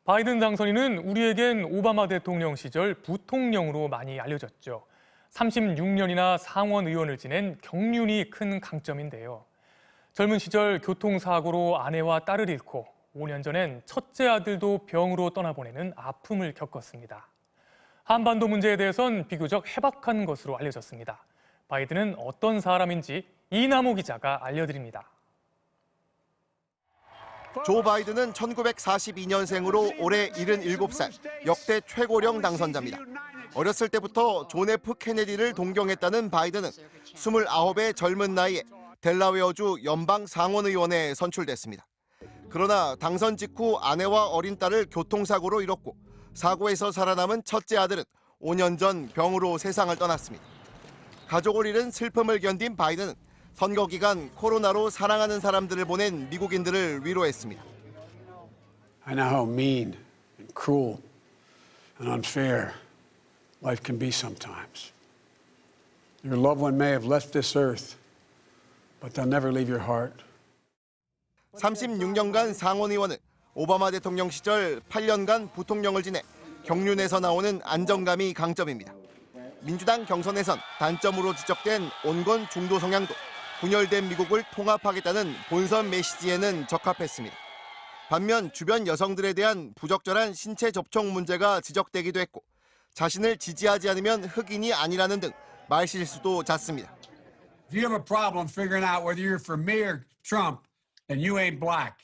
바이든 당선인은 우리에겐 오바마 대통령 시절 부통령으로 많이 알려졌죠. 36년이나 상원 의원을 지낸 경륜이 큰 강점인데요. 젊은 시절 교통사고로 아내와 딸을 잃고 5년 전엔 첫째 아들도 병으로 떠나보내는 아픔을 겪었습니다. 한반도 문제에 대해선 비교적 해박한 것으로 알려졌습니다. 바이든은 어떤 사람인지 이남호 기자가 알려드립니다. 조 바이든은 1942년생으로 올해 77살, 역대 최고령 당선자입니다. 어렸을 때부터 존 F 케네디를 동경했다는 바이든은 29의 젊은 나이에 델라웨어주 연방 상원의원에 선출됐습니다. 그러나 당선 직후 아내와 어린 딸을 교통사고로 잃었고 사고에서 살아남은 첫째 아들은 5년 전 병으로 세상을 떠났습니다. 가족을 잃은 슬픔을 견딘 바이든은 선거 기간 코로나로 사랑하는 사람들을 보낸 미국인들을 위로했습니다. I know how mean and cruel and unfair life can be sometimes. Your loved one may have left this earth, but they'll never leave your heart. 36년간 상원의원은 오바마 대통령 시절 8년간 부통령을 지내 경륜에서 나오는 안정감이 강점입니다. 민주당 경선에선 단점으로 지적된 온건 중도 성향도 분열된 미국을 통합하겠다는 본선 메시지에는 적합했습니다. 반면 주변 여성들에 대한 부적절한 신체 접촉 문제가 지적되기도 했고 자신을 지지하지 않으면 흑인이 아니라는 등 말실수도 잦습니다. If you have a problem figuring out whether you're for me or Trump, then you ain't black.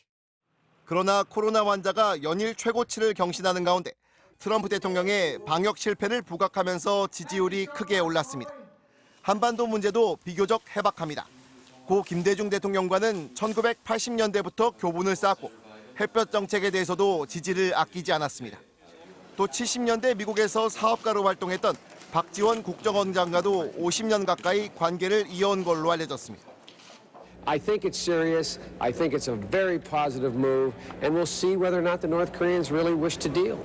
그러나 코로나 환자가 연일 최고치를 경신하는 가운데 트럼프 대통령의 방역 실패를 부각하면서 지지율이 크게 올랐습니다. 한반도 문제도 비교적 해박합니다. 고 김대중 대통령과는 1980년대부터 교분을 쌓았고 햇볕 정책에 대해서도 지지를 아끼지 않았습니다. 또 70년대 미국에서 사업가로 활동했던 박지원 국정원장과도 50년 가까이 관계를 이어온 걸로 알려졌습니다. I think it's serious. I think it's a very positive move, and we'll see whether or not the North Koreans really wish to deal.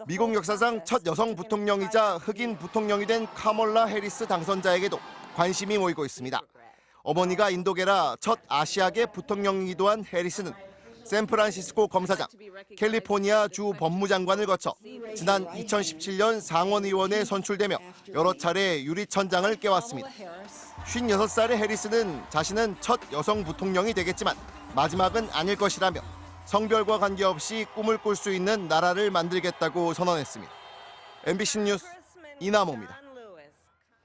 미국 역사상 첫 여성 부통령이자 흑인 부통령이 된 카멀라 해리스 당선자에게도 관심이 모이고 있습니다. 어머니가 인도계라 첫 아시아계 부통령이기도 한 해리스는 샌프란시스코 검사장, 캘리포니아 주 법무장관을 거쳐 지난 2017년 상원의원에 선출되며 여러 차례 유리천장을 깨왔습니다. 56살의 해리스는 자신은 첫 여성 부통령이 되겠지만 마지막은 아닐 것이라며 성별과 관계없이 꿈을 꿀 수 있는 나라를 만들겠다고 선언했습니다. MBC 뉴스 이남호입니다.